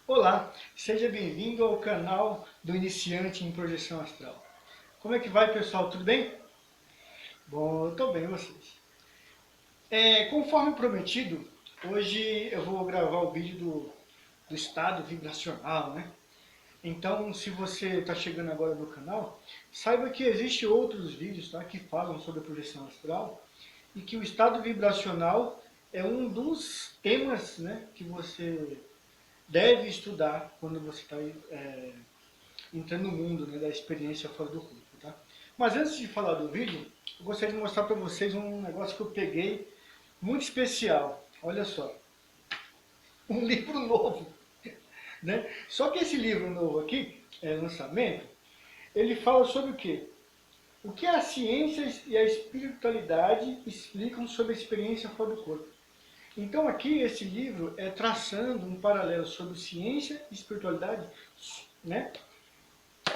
Olá, seja bem-vindo ao canal do Iniciante em Projeção Astral. Como é que vai, pessoal? Tudo bem? Bom, eu estou bem, vocês? Conforme prometido, hoje eu vou gravar o vídeo do estado vibracional, né? Então, se você está chegando agora no canal, saiba que existem outros vídeos, tá, que falam sobre a projeção astral e que o estado vibracional é um dos temas, né, que você deve estudar quando você está entrando no mundo, né, da experiência fora do corpo, tá? Mas antes de falar do vídeo, eu gostaria de mostrar para vocês um negócio que eu peguei muito especial. Olha só, um livro novo, né? Só que esse livro novo aqui, lançamento, ele fala sobre o quê? O que a ciência e a espiritualidade explicam sobre a experiência fora do corpo. Então aqui esse livro é traçando um paralelo sobre ciência e espiritualidade, né?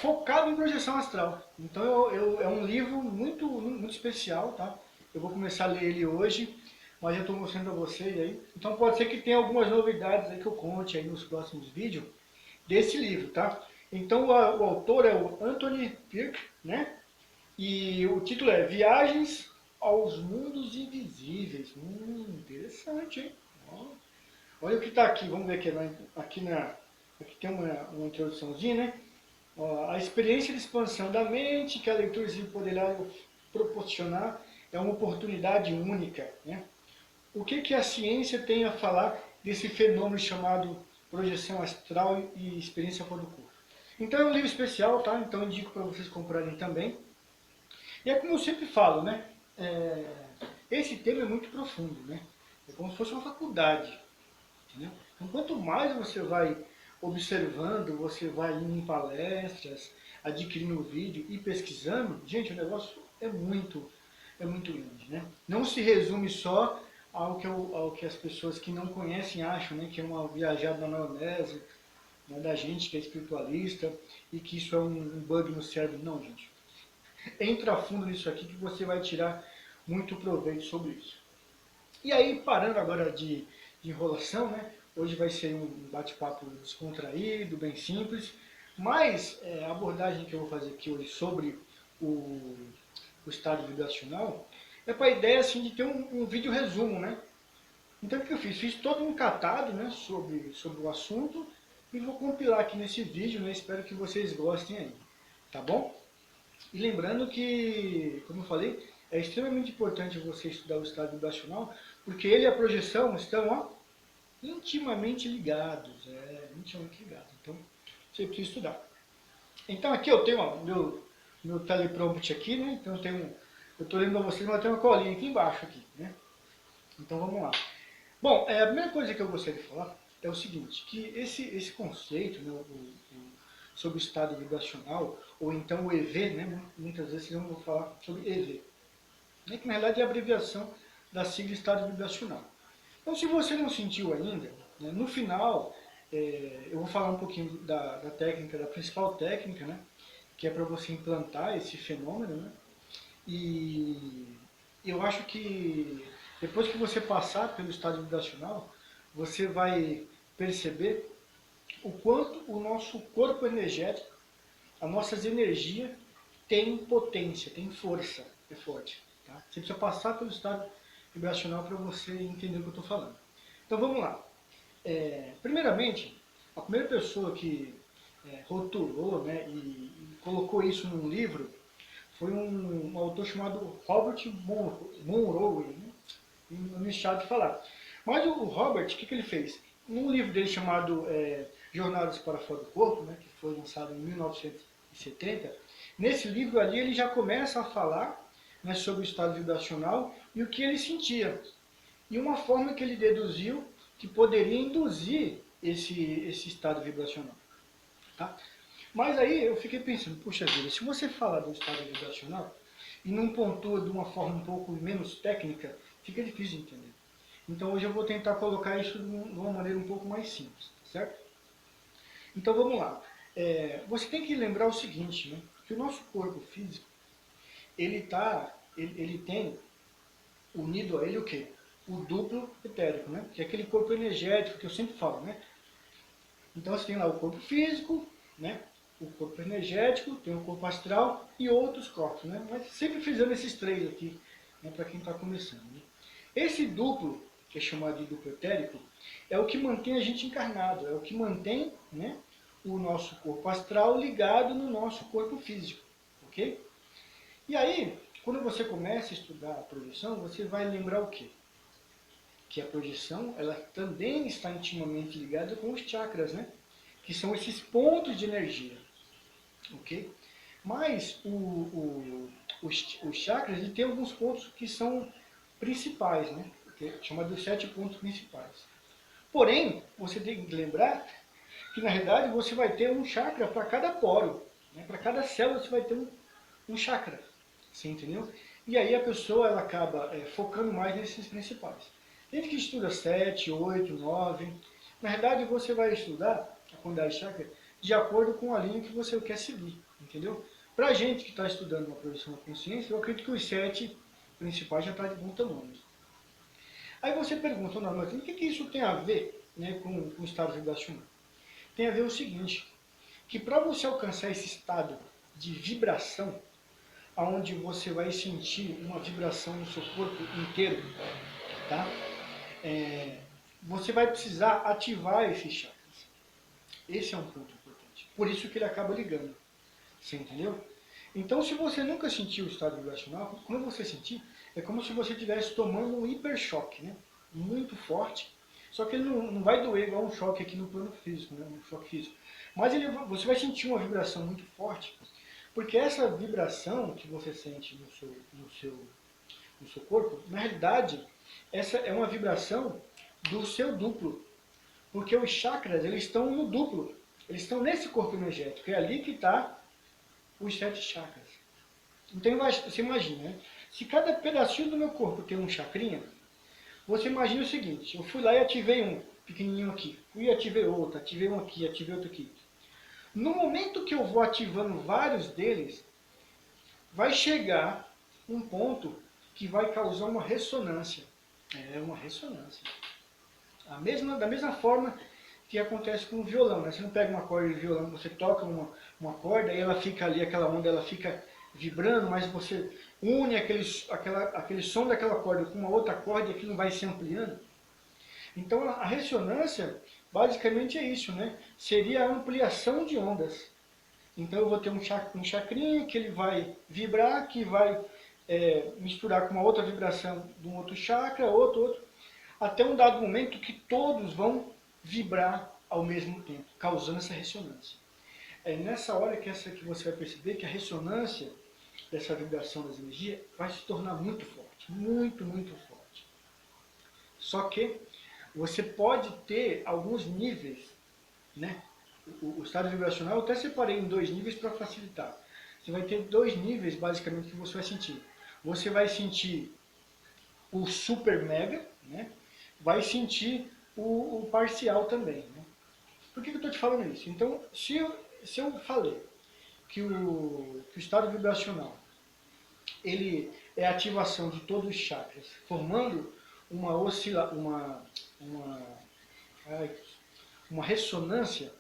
Focado em projeção astral. Então é um livro muito especial, tá? Eu vou começar a ler ele hoje, mas eu estou mostrando a vocês aí. Então pode ser que tenha algumas novidades aí que eu conte aí nos próximos vídeos desse livro, tá? Então o autor é o Anthony Pearce, né? E o título é Viagens aos Mundos Invisíveis. Interessante, hein? Olha o que está aqui, vamos ver aqui, aqui tem uma introduçãozinha, né? A experiência de expansão da mente que a leitura poderá proporcionar é uma oportunidade única, né? O que a ciência tem a falar desse fenômeno chamado projeção astral e experiência fora do corpo? Então é um livro especial, tá? Então eu indico para vocês comprarem também. E é como eu sempre falo, né? É, esse tema é muito profundo, né? É como se fosse uma faculdade. Entendeu? Então, quanto mais você vai observando, você vai indo em palestras, adquirindo vídeo e pesquisando, gente, o negócio é muito grande, né? Não se resume só ao que as pessoas que não conhecem acham, né? Que é uma viajada na maionese, né, da gente que é espiritualista e que isso é um bug no cérebro. Não, gente. Entra a fundo nisso aqui que você vai tirar muito proveito sobre isso. E aí, parando agora de enrolação, né? Hoje vai ser um bate-papo descontraído, bem simples, mas a abordagem que eu vou fazer aqui hoje sobre o, o estado vibracional é para a ideia assim, de ter um vídeo resumo, né? Então o que eu fiz? Fiz todo um catado, né, sobre o assunto e vou compilar aqui nesse vídeo, né? Espero que vocês gostem aí, tá bom? E lembrando que, como eu falei, é extremamente importante você estudar o estado vibracional, porque ele e a projeção estão intimamente ligados. Intimamente ligados. Então, você precisa estudar. Então, aqui eu tenho meu teleprompt aqui, né? Então, eu estou lendo para vocês, mas tem uma colinha aqui embaixo, aqui, né? Então, vamos lá. Bom, a primeira coisa que eu gostaria de falar é o seguinte, que esse conceito, né, sobre o estado vibracional, ou então o EV, né, muitas vezes vocês vão falar sobre EV, né, que na realidade é a abreviação da sigla estado vibracional. Então, se você não sentiu ainda, né, no final eu vou falar um pouquinho da técnica, da principal técnica, né, que é para você implantar esse fenômeno, né, e eu acho que depois que você passar pelo estado vibracional, você vai perceber o quanto o nosso corpo energético, as nossas energias, tem potência, tem força, é forte. Tá? Você precisa passar pelo estado vibracional para você entender o que eu estou falando. Então vamos lá. Primeiramente, a primeira pessoa que rotulou, né, e colocou isso num livro foi um autor chamado Robert Monroe, né? Não me deixar de falar. Mas o Robert, o que ele fez? Num livro dele chamado Jornadas para Fora do Corpo, né, que foi lançado em 1970, nesse livro ali ele já começa a falar, né, sobre o estado vibracional e o que ele sentia. E uma forma que ele deduziu que poderia induzir esse estado vibracional. Tá? Mas aí eu fiquei pensando, puxa vida, se você falar do estado vibracional e não pontua de uma forma um pouco menos técnica, fica difícil de entender. Então hoje eu vou tentar colocar isso de uma maneira um pouco mais simples, certo? Então vamos lá. Você tem que lembrar o seguinte, né? Que o nosso corpo físico, ele tem unido a ele o quê? O duplo etérico, né? Que é aquele corpo energético que eu sempre falo, né? Então você tem lá o corpo físico, né? O corpo energético, tem o corpo astral e outros corpos, né? Mas sempre frisando esses três aqui, né? Para quem está começando. Né? Esse duplo, que é chamado de duplo etérico, é o que mantém a gente encarnado, é o que mantém, né, o nosso corpo astral ligado no nosso corpo físico, ok? E aí, quando você começa a estudar a projeção, você vai lembrar o quê? Que a projeção, ela também está intimamente ligada com os chakras, né? Que são esses pontos de energia, ok? Mas os chakras, ele tem alguns pontos que são principais, né? Chamados de 7 pontos principais. Porém, você tem que lembrar que, na realidade, você vai ter um chakra para cada poro. Né? Para cada célula você vai ter um chakra. Você entendeu? E aí a pessoa ela acaba focando mais nesses principais. Tem gente que estuda 7, 8, 9. Na verdade, você vai estudar a quantidade de chakra de acordo com a linha que você quer seguir. Entendeu? Para a gente que está estudando uma projeção da consciência, eu acredito que os 7 principais já está de bom tamanho. Aí você pergunta, não, mas o que isso tem a ver, né, com o estado vibracional? Tem a ver o seguinte, que para você alcançar esse estado de vibração, onde você vai sentir uma vibração no seu corpo inteiro, tá? Você vai precisar ativar esses chakras. Esse é um ponto importante. Por isso que ele acaba ligando. Você entendeu? Então, se você nunca sentiu o estado vibracional, quando você sentir, é como se você estivesse tomando um hiperchoque, né? Muito forte. Só que ele não vai doer igual um choque aqui no plano físico, né? Um choque físico. Mas você vai sentir uma vibração muito forte, porque essa vibração que você sente no seu corpo, na realidade, essa é uma vibração do seu duplo. Porque os chakras, eles estão no duplo. Eles estão nesse corpo energético. É ali que está os 7 chakras. Então você imagina, né? Se cada pedacinho do meu corpo tem um chakrinha, você imagina o seguinte, eu fui lá e ativei um pequenininho aqui, fui e ativei outro, ativei um aqui, ativei outro aqui. No momento que eu vou ativando vários deles, vai chegar um ponto que vai causar uma ressonância. É uma ressonância. Da mesma forma que acontece com o violão, né? Você não pega uma corda de violão, você toca uma corda e ela fica ali, aquela onda, ela fica vibrando, mas você une aquele som daquela corda com uma outra corda e aquilo vai se ampliando. Então a ressonância basicamente é isso, né? Seria a ampliação de ondas. Então eu vou ter um chakrinha que ele vai vibrar, que vai misturar com uma outra vibração de um outro chakra, outro, até um dado momento que todos vão vibrar ao mesmo tempo, causando essa ressonância. É nessa hora que você vai perceber que a ressonância dessa vibração das energias vai se tornar muito forte, muito, muito forte. Só que você pode ter alguns níveis, né? O estado vibracional eu até separei em 2 níveis para facilitar. Você vai ter 2 níveis basicamente que você vai sentir. Você vai sentir o super mega, né? Vai sentir o parcial também. Né? Por que eu estou te falando isso? Então, se eu falei que o estado vibracional ele é a ativação de todos os chakras, formando uma ressonância,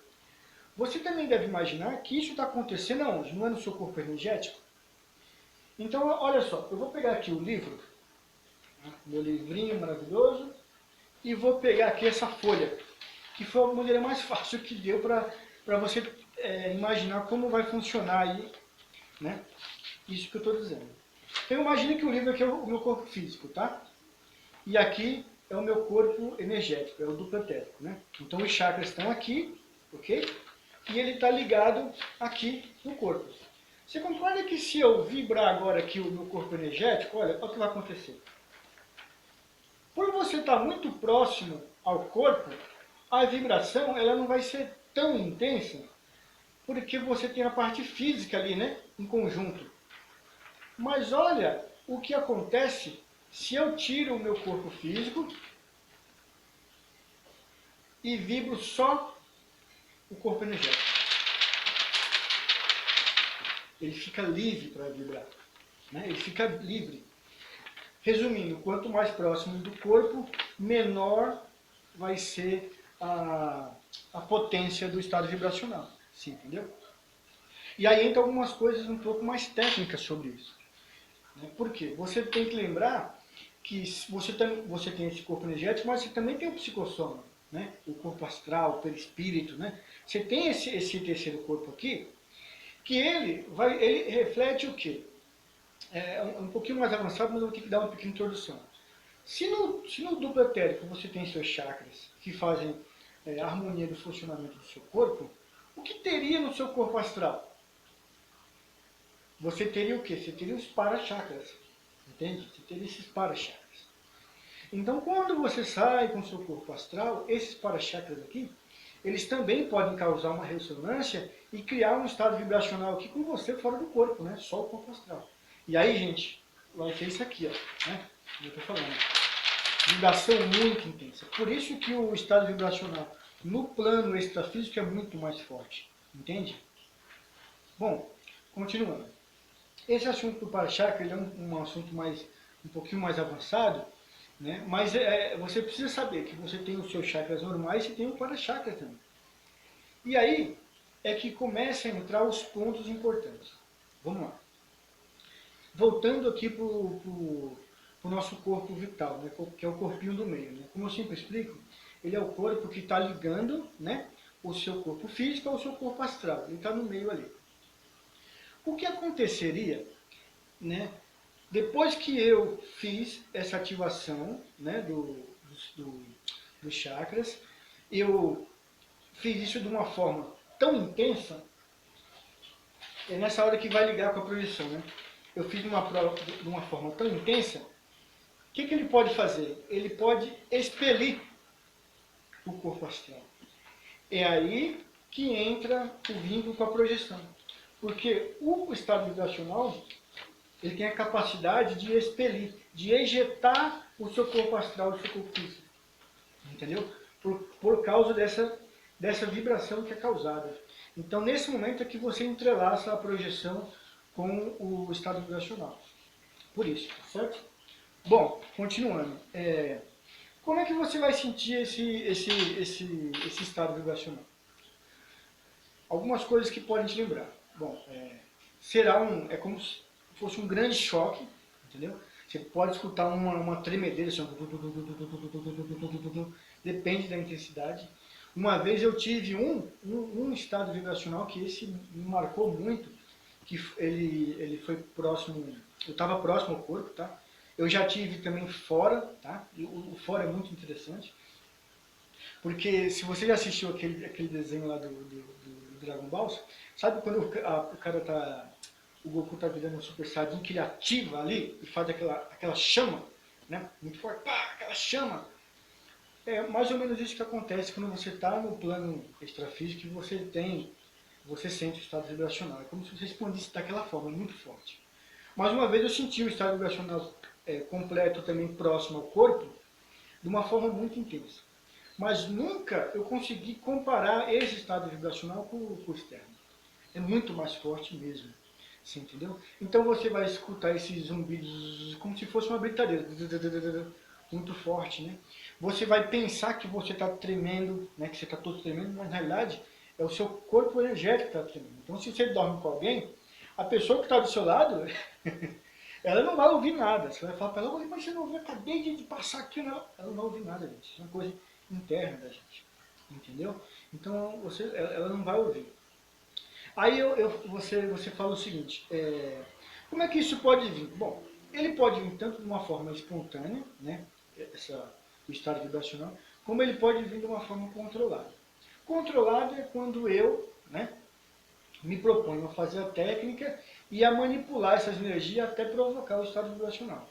você também deve imaginar que isso está acontecendo aonde? Não é no seu corpo energético? Então, olha só, eu vou pegar aqui o livro, meu livrinho maravilhoso, e vou pegar aqui essa folha, que foi a maneira mais fácil que deu para você imaginar como vai funcionar aí, né? Isso que eu estou dizendo. Então imagine que o livro aqui é o meu corpo físico, tá? E aqui é o meu corpo energético, é o duplo etérico, né? Então os chakras estão aqui, ok? E ele está ligado aqui no corpo. Você concorda que se eu vibrar agora aqui o meu corpo energético, olha o que vai acontecer. Por você estar muito próximo ao corpo, a vibração ela não vai ser tão intensa, porque você tem a parte física ali, né, em conjunto. Mas olha o que acontece se eu tiro o meu corpo físico e vibro só o corpo energético. Ele fica livre para vibrar, né? Ele fica livre. Resumindo, quanto mais próximo do corpo, menor vai ser a potência do estado vibracional. Sim, entendeu? E aí entra algumas coisas um pouco mais técnicas sobre isso. Né? Por quê? Você tem que lembrar que você tem esse corpo energético, mas você também tem o psicossoma, né? O corpo astral, o perispírito, né? Você tem esse terceiro corpo aqui, que ele reflete o quê? É um pouquinho mais avançado, mas eu vou ter que dar uma pequena introdução. Se no duplo etérico você tem seus chakras que fazem a harmonia do funcionamento do seu corpo, o que teria no seu corpo astral? Você teria o quê? Você teria os para-chakras, entende? Você teria esses para-chakras. Então, quando você sai com o seu corpo astral, esses para-chakras aqui, eles também podem causar uma ressonância e criar um estado vibracional aqui com você fora do corpo, né? Só o corpo astral. E aí, gente, vai ser isso aqui, ó, né? Como eu tô falando. Vibração muito intensa. Por isso que o estado vibracional no plano extrafísico é muito mais forte. Entende? Bom, continuando. Esse assunto do para-chakra é um assunto um pouquinho mais avançado, né? Mas você precisa saber que você tem os seus chakras normais e tem o para-chakra também. E aí é que começam a entrar os pontos importantes. Vamos lá. Voltando aqui para o nosso corpo vital, né? Que é o corpinho do meio. Né? Como eu sempre explico, ele é o corpo que está ligando, né, o seu corpo físico ao seu corpo astral. Ele está no meio ali. O que aconteceria, né, depois que eu fiz essa ativação, né, dos chakras, eu fiz isso de uma forma tão intensa, é nessa hora que vai ligar com a projeção, né? Eu fiz de uma forma tão intensa, o que ele pode fazer? Ele pode expelir o corpo astral. É aí que entra o vínculo com a projeção. Porque o estado vibracional, ele tem a capacidade de expelir, de ejetar o seu corpo astral do seu corpo físico. Entendeu? Por causa dessa vibração que é causada. Então, nesse momento é que você entrelaça a projeção com o estado vibracional. Por isso, certo? Bom, continuando. Como é que você vai sentir esse estado vibracional? Algumas coisas que podem te lembrar. Bom, é como se fosse um grande choque, entendeu? Você pode escutar uma tremedeira, assim, depende da intensidade. Uma vez eu tive um estado vibracional que esse me marcou muito, que ele foi próximo, eu estava próximo ao corpo, tá? Eu já tive também fora, tá? E o fora é muito interessante, porque se você já assistiu aquele desenho lá do Dragon Ball, sabe quando o cara tá, o Goku tá virando um Super Saiyajin, que ele ativa ali e faz aquela chama, né? Muito forte, pá, aquela chama. É mais ou menos isso que acontece quando você está no plano extrafísico e você sente o estado vibracional. É como se você expandisse daquela forma, muito forte. Mais uma vez eu senti o estado vibracional completo também próximo ao corpo, de uma forma muito intensa. Mas nunca eu consegui comparar esse estado vibracional com o externo. É muito mais forte mesmo. Você entendeu? Então você vai escutar esse zumbido como se fosse uma britadeira. Muito forte, né? Você vai pensar que você está tremendo, né? Que você está todo tremendo, mas na realidade é o seu corpo energético que está tremendo. Então se você dorme com alguém, a pessoa que está do seu lado, ela não vai ouvir nada. Você vai falar para ela, mas você não ouviu, acabei de passar aqui. Ela não vai ouvir nada, gente. Isso é uma coisa interna da gente. Entendeu? Então ela não vai ouvir. Aí você fala o seguinte, como é que isso pode vir? Bom, ele pode vir tanto de uma forma espontânea, né, o estado vibracional, como ele pode vir de uma forma controlada. Controlado é quando eu, né, me proponho a fazer a técnica e a manipular essas energias até provocar o estado vibracional.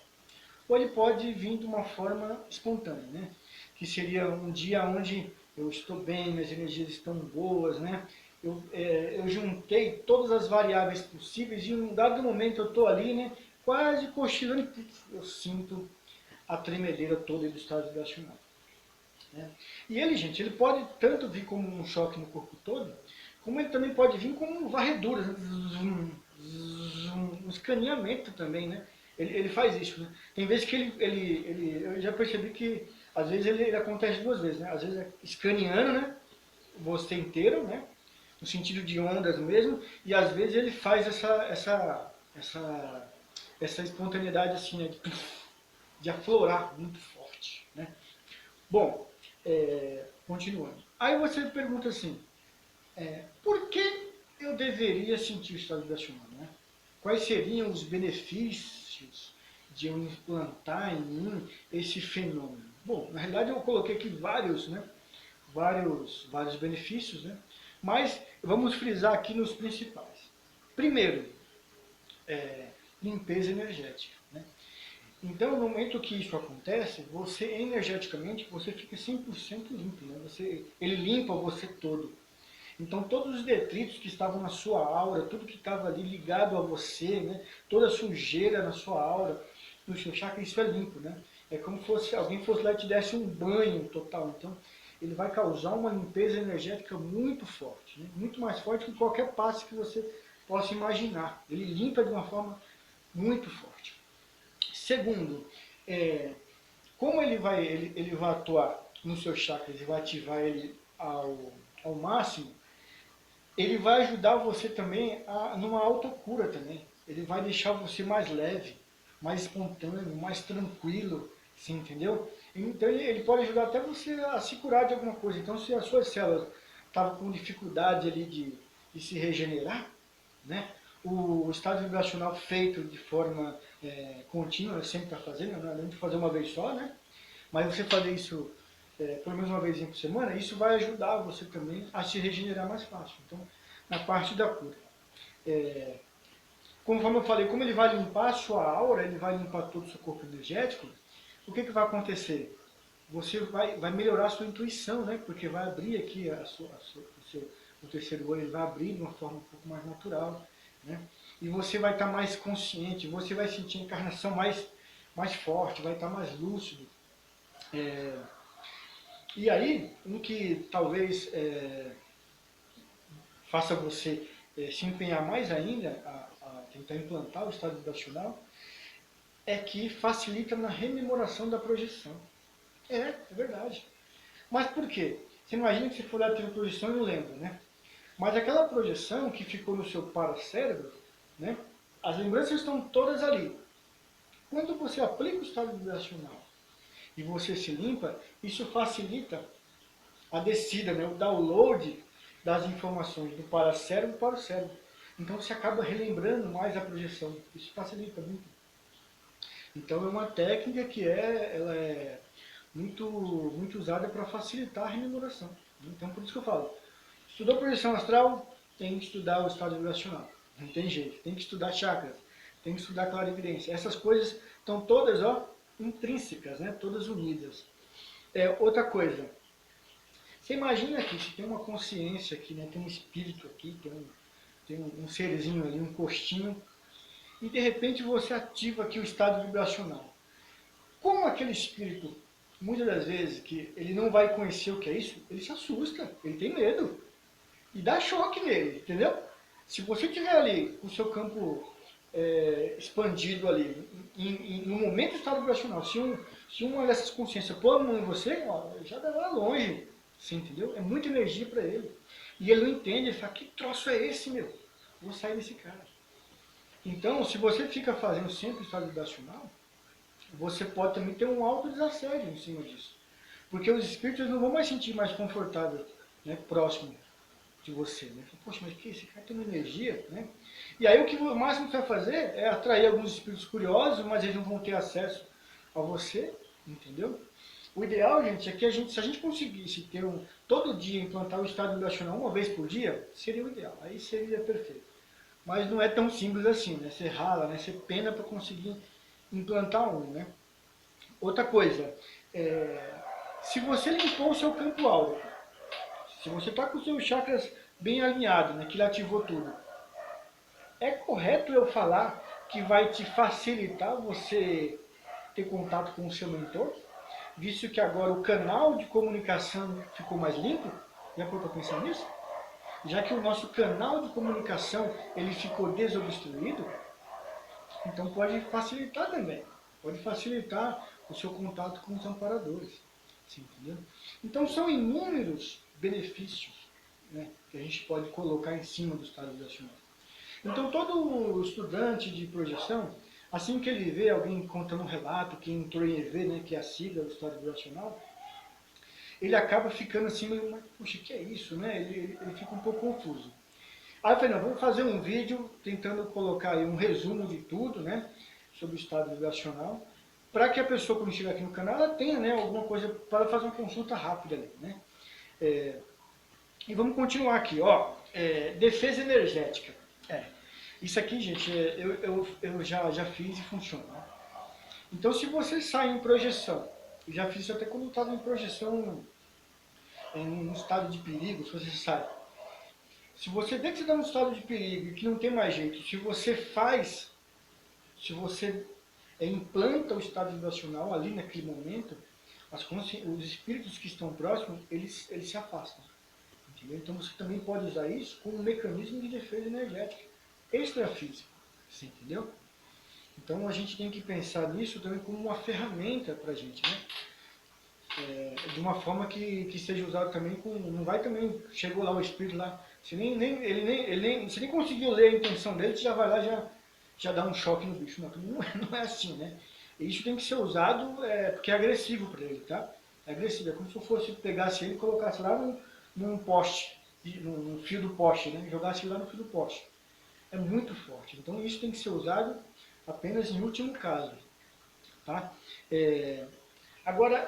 Ou ele pode vir de uma forma espontânea, né, que seria um dia onde eu estou bem, minhas energias estão boas, né, eu juntei todas as variáveis possíveis e em um dado momento eu estou ali, né, quase cochilando e eu sinto a tremedeira toda do estado vibracional. Né? E ele, gente, ele pode tanto vir como um choque no corpo todo, como ele também pode vir como varreduras, né? Um escaneamento também, né? Ele faz isso, né? Tem vezes que eu já percebi que às vezes ele acontece duas vezes, né? Às vezes é escaneando, né? você inteiro, né? No sentido de ondas mesmo, e às vezes ele faz essa espontaneidade assim, né? De aflorar muito forte, né? Bom, continuando. Aí você pergunta assim, por que eu deveria sentir o estado vibracional, né? Quais seriam os benefícios de eu implantar em mim esse fenômeno? Bom, na realidade eu coloquei aqui vários, né? Vários benefícios, né? Mas vamos frisar aqui nos principais. Primeiro, limpeza energética, né? Então, no momento que isso acontece, você energeticamente você fica 100% limpo, né? Ele limpa você todo. Então, todos os detritos que estavam na sua aura, tudo que estava ali ligado a você, né? Toda a sujeira na sua aura, no seu chakra, isso é limpo, né? É como se alguém fosse lá e te desse um banho total. Então, ele vai causar uma limpeza energética muito forte, né? Muito mais forte que qualquer passe que você possa imaginar. Ele limpa de uma forma muito forte. Segundo, como ele vai atuar no seu chakra, ele vai ativar ele ao máximo, ele vai ajudar você também numa autocura também. Ele vai deixar você mais leve, mais espontâneo, mais tranquilo, você entendeu? Então ele pode ajudar até você a se curar de alguma coisa. Então se as suas células estavam com dificuldade ali de se regenerar, né? O estado vibracional feito de forma contínua, sempre está fazendo, não é de fazer uma vez só, né? Mas você fazer isso pelo menos uma vez por semana, isso vai ajudar você também a se regenerar mais fácil. Então, na parte da cura. Conforme eu falei, como ele vai limpar a sua aura, ele vai limpar todo o seu corpo energético, o que vai acontecer? Você vai melhorar a sua intuição, né? Porque vai abrir aqui o terceiro olho, ele vai abrir de uma forma um pouco mais natural, né? E você vai estar mais consciente, você vai sentir a encarnação mais forte, vai estar mais lúcido. E aí, um que talvez faça você se empenhar mais ainda a tentar implantar o estado vibracional, é que facilita na rememoração da projeção. É verdade. Mas por quê? Você imagina que você for lá ter uma projeção e não lembra, né? Mas aquela projeção que ficou no seu paracérebro, né? As lembranças estão todas ali. Quando você aplica o estado vibracional e você se limpa, isso facilita a descida, né? O download das informações do paracérebro para o cérebro. Então você acaba relembrando mais a projeção. Isso facilita muito. Então é uma técnica que ela é muito usada para facilitar a rememoração. Então por isso que eu falo, estudou projeção astral, tem que estudar o estado vibracional. Não tem jeito. Tem que estudar chakras, tem que estudar clarividência. Essas coisas estão todas intrínsecas, né? Todas unidas. Outra coisa, você imagina aqui, se tem uma consciência aqui, né? Tem um espírito aqui, tem um serzinho ali, um costinho, e de repente você ativa aqui o estado vibracional. Como aquele espírito, muitas das vezes, que ele não vai conhecer o que é isso, ele se assusta, ele tem medo. E dá choque nele, entendeu? Se você tiver ali com o seu campo expandido ali, no momento do estado vibracional, se uma dessas consciências pôr a mão em você, já vai lá longe, você entendeu? É muita energia para ele. E ele não entende, ele fala, que troço é esse, meu? Vou sair desse cara. Então, se você fica fazendo sempre o estado vibracional, você pode também ter um alto desassédio em cima disso. Porque os espíritos não vão mais sentir mais confortável, né, próximo de você, né? Poxa, mas que esse cara tem uma energia, né? E aí o máximo que você vai fazer é atrair alguns espíritos curiosos, mas eles não vão ter acesso a você, entendeu? O ideal, gente, é que se a gente conseguisse ter todo dia implantar o estado vibracional uma vez por dia, seria o ideal, aí seria perfeito. Mas não é tão simples assim, né? Você rala, né? Você pena para conseguir implantar um, né? Outra coisa, se você limpou o seu campo áurico, se você está com os seus chakras bem alinhados, né, que ele ativou tudo, é correto eu falar que vai te facilitar você ter contato com o seu mentor? Visto que agora o canal de comunicação ficou mais limpo? Já parou para pensar nisso? Já que o nosso canal de comunicação ele ficou desobstruído, então pode facilitar também. Pode facilitar o seu contato com os amparadores. Você entendeu? Então são inúmeros benefícios né, que a gente pode colocar em cima do estado vibracional. Então todo estudante de projeção, assim que ele vê alguém contando um relato que entrou em EV, né, que é a sigla do estado vibracional, ele acaba ficando assim, meio, puxa, que é isso, né? Ele fica um pouco confuso. Aí eu falei, não, vamos fazer um vídeo tentando colocar aí um resumo de tudo, né, sobre o estado vibracional, para que a pessoa, quando chegar aqui no canal, ela tenha, né, alguma coisa para fazer uma consulta rápida ali, né. E vamos continuar aqui, ó, defesa energética. Isso aqui, gente, eu já fiz e funciona. Né? Então, se você sai em projeção, eu já fiz isso até quando eu estava em projeção, em um estado de perigo, se você sai. Se você vê que você está num estado de perigo e que não tem mais jeito, se você implanta o estado vibracional ali naquele momento, os espíritos que estão próximos, eles se afastam. Entendeu? Então você também pode usar isso como um mecanismo de defesa energética extrafísico. Você entendeu? Então a gente tem que pensar nisso também como uma ferramenta para a gente, né? De uma forma que seja usado também com. Não vai também. Chegou lá o espírito lá. Você você nem conseguiu ler a intenção dele, você já vai lá já dá um choque no bicho. Não, não é assim, né? E isso tem que ser usado porque é agressivo para ele, tá? É agressivo. É como se eu fosse pegasse ele e colocasse lá num poste, num fio do poste, né? Jogasse ele lá no fio do poste. É muito forte. Então isso tem que ser usado apenas em último caso, tá? Agora,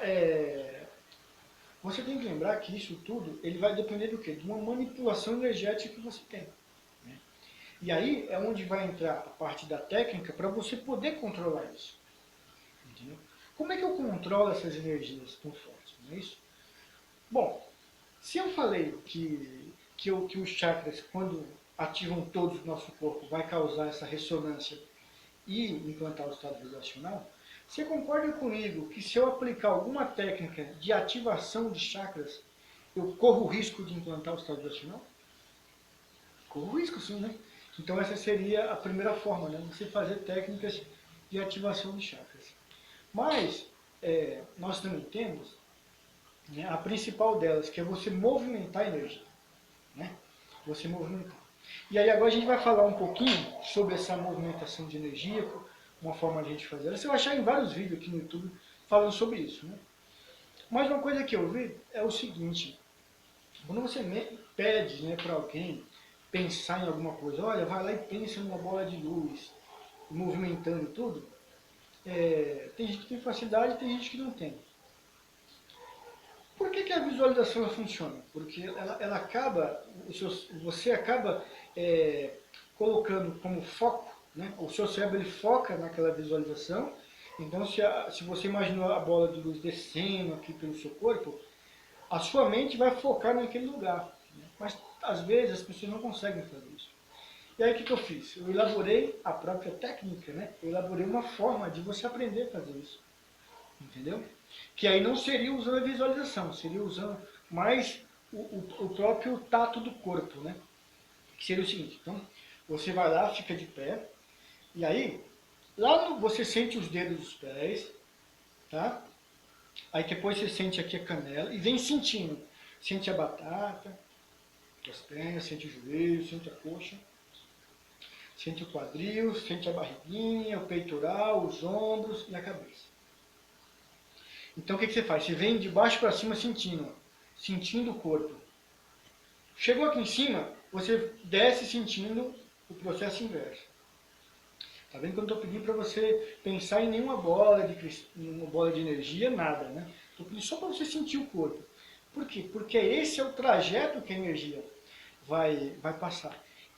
você tem que lembrar que isso tudo ele vai depender do quê? De uma manipulação energética que você tem. Né? E aí é onde vai entrar a parte da técnica para você poder controlar isso. Entendeu? Como é que eu controlo essas energias tão fortes? Não é isso? Bom, se eu falei que os chakras, quando ativam todos o nosso corpo, vai causar essa ressonância e implantar o estado vibracional, você concorda comigo que se eu aplicar alguma técnica de ativação de chakras, eu corro o risco de implantar o estado vibracional? Corro o risco sim, né? Então essa seria a primeira forma, né? Você fazer técnicas de ativação de chakras. Mas nós também temos, né, a principal delas, que é você movimentar a energia. Né? Você movimentar. E aí agora a gente vai falar um pouquinho sobre essa movimentação de energia, uma forma de a gente fazer. Você vai achar em vários vídeos aqui no YouTube falando sobre isso. Né? Mas uma coisa que eu vi é o seguinte, quando você pede, né, para alguém pensar em alguma coisa, olha, vai lá e pensa numa bola de luz, movimentando tudo, tem gente que tem facilidade e tem gente que não tem. Por que a visualização funciona? Porque ela acaba, você acaba colocando como foco, né? O seu cérebro ele foca naquela visualização. Então, se você imaginou a bola de luz descendo aqui pelo seu corpo, a sua mente vai focar naquele lugar. Né? Mas, às vezes, as pessoas não conseguem fazer isso. E aí, o que eu fiz? Eu elaborei a própria técnica, né? Eu elaborei uma forma de você aprender a fazer isso. Entendeu? Que aí não seria usando a visualização, seria usando mais o próprio tato do corpo, né? Que seria o seguinte, então, você vai lá, fica de pé, e aí, você sente os dedos dos pés, tá? Aí depois você sente aqui a canela, e vem sentindo. Sente a batata, as pernas, sente o joelho, sente a coxa, sente o quadril, sente a barriguinha, o peitoral, os ombros e a cabeça. Então o que você faz? Você vem de baixo para cima sentindo o corpo. Chegou aqui em cima, você desce sentindo o processo inverso. Tá vendo que eu não estou pedindo para você pensar em nenhuma bola de energia, nada, né? Estou pedindo só para você sentir o corpo. Por quê? Porque esse é o trajeto que a energia vai passar.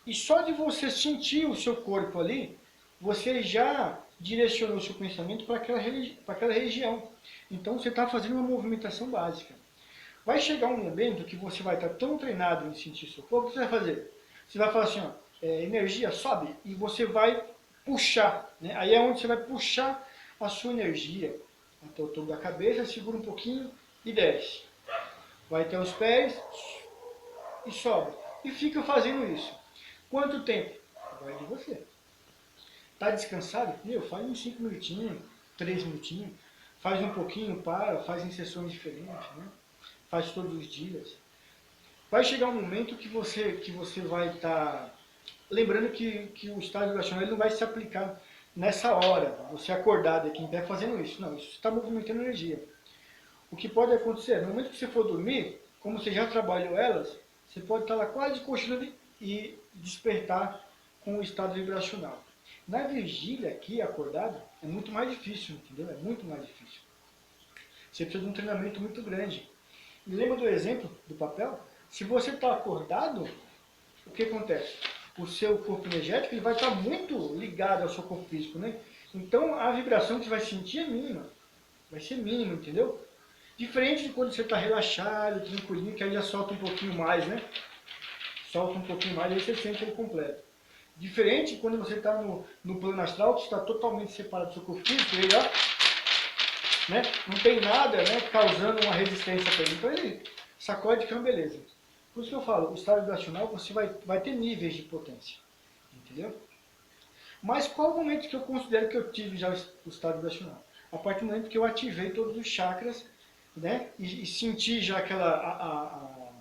E só de você sentir o seu corpo ali, você já direcionou o seu pensamento para aquela região. Então você está fazendo uma movimentação básica. Vai chegar um momento que você vai estar tão treinado em sentir seu corpo, o que você vai fazer? Você vai falar assim, ó, energia sobe, e você vai puxar. Né? Aí é onde você vai puxar a sua energia até o topo da cabeça, segura um pouquinho e desce. Vai até os pés e sobe. E fica fazendo isso. Quanto tempo? Vai de você. Tá descansado? Faz uns 5 minutinhos, 3 minutinhos. Faz um pouquinho, faz em sessões diferentes, né? Faz todos os dias. vai chegar um momento que você vai estar... lembrando que o estado vibracional ele não vai se aplicar nessa hora, você acordado aqui em pé fazendo isso. Não, isso está movimentando energia. O que pode acontecer, no momento que você for dormir, como você já trabalhou elas, você pode estar lá quase cochilando e despertar com o estado vibracional. Na vigília aqui, acordado, é muito mais difícil, entendeu? É muito mais difícil. Você precisa de um treinamento muito grande. E lembra do exemplo do papel? Se você está acordado, o que acontece? O seu corpo energético ele vai estar muito ligado ao seu corpo físico, né? Então a vibração que você vai sentir é mínima. Vai ser mínima, entendeu? Diferente de quando você está relaxado, tranquilinho, que aí já solta um pouquinho mais, né? Solta um pouquinho mais, aí você sente ele completo. Diferente quando você está no plano astral, que está totalmente separado do seu corpo físico, ele, ó, né? Não tem nada, né, causando uma resistência para ele. Então ele sacode que é uma beleza. Por isso que eu falo, o estado vibracional você vai ter níveis de potência. Entendeu? Mas qual o momento que eu considero que eu tive já o estado vibracional? A partir do momento que eu ativei todos os chakras, né? E senti já aquela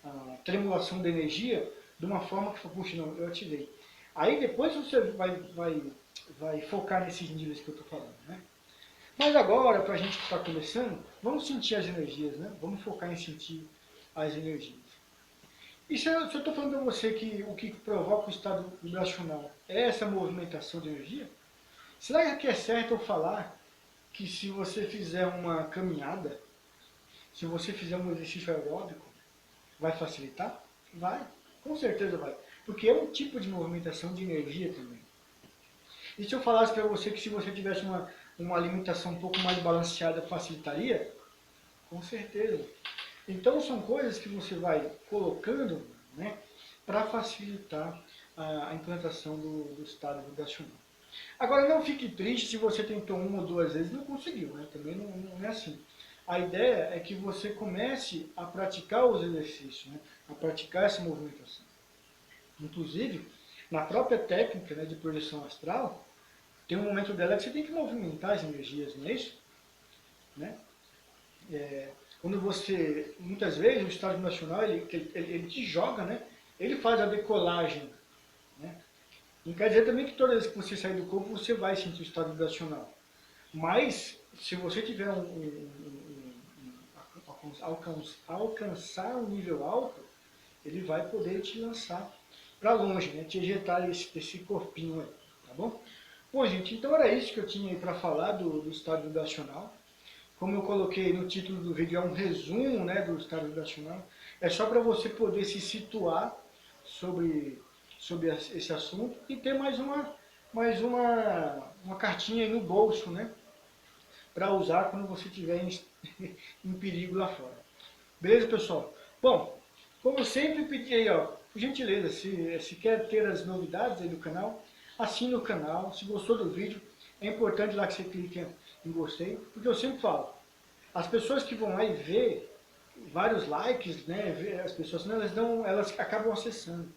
a tremulação da energia de uma forma que, puxa, não, eu ativei. Aí depois você vai focar nesses níveis que eu estou falando, né? Mas agora, para a gente que está começando, vamos sentir as energias, né? Vamos focar em sentir as energias. E se eu estou falando para você que o que provoca o estado vibracional é essa movimentação de energia, será que é certo eu falar que se você fizer uma caminhada, se você fizer um exercício aeróbico, vai facilitar? Vai, com certeza vai. Porque é um tipo de movimentação de energia também. E se eu falasse para você que se você tivesse uma alimentação um pouco mais balanceada, facilitaria? Com certeza. Então são coisas que você vai colocando, né, para facilitar a implantação do estado vibracional. Agora não fique triste se você tentou uma ou duas vezes e não conseguiu, né? Também não é assim. A ideia é que você comece a praticar os exercícios, né, a praticar essa movimentação. Inclusive, na própria técnica, né, de projeção astral, tem um momento dela que você tem que movimentar as energias, não é isso? Né? Quando você, muitas vezes, o estado vibracional, ele te joga, né? Ele faz a decolagem, né? Não quer dizer também que toda vez que você sair do corpo, você vai sentir o estado vibracional. Mas, se você tiver alcançar um nível alto, ele vai poder te lançar para longe, né? Te ejetar esse corpinho aí, tá bom? Bom, gente, então era isso que eu tinha aí para falar do estado vibracional. Como eu coloquei no título do vídeo, é um resumo, né, do estado vibracional. É só para você poder se situar sobre esse assunto e ter uma cartinha aí no bolso, né, para usar quando você estiver em perigo lá fora. Beleza, pessoal? Bom, como eu sempre pedi aí, ó, por gentileza, se quer ter as novidades aí do canal, assine o canal. Se gostou do vídeo, é importante lá que você clique em gostei, porque eu sempre falo, as pessoas que vão lá e ver vários likes, né, as pessoas, elas acabam acessando.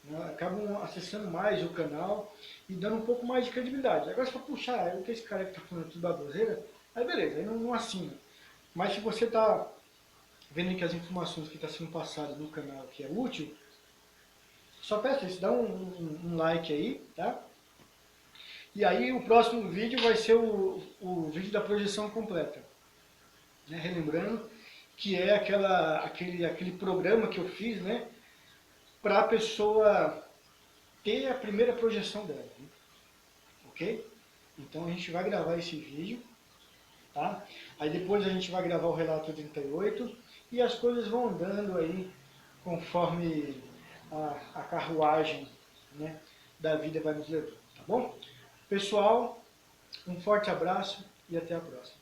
Né, acabam acessando mais o canal e dando um pouco mais de credibilidade. Agora se for puxar, o que esse cara que está falando tudo baboseira, aí beleza, aí não assina. Mas se você está vendo que as informações que estão sendo passadas no canal que é útil, só peça isso, dá um like aí, tá? E aí o próximo vídeo vai ser o vídeo da projeção completa. Né? Relembrando que é aquele programa que eu fiz, né? Para a pessoa ter a primeira projeção dela. Né? Ok? Então a gente vai gravar esse vídeo, tá? Aí depois a gente vai gravar o relato 38 e as coisas vão andando aí conforme a carruagem, né, da vida vai nos levando, tá bom? Pessoal, um forte abraço e até a próxima.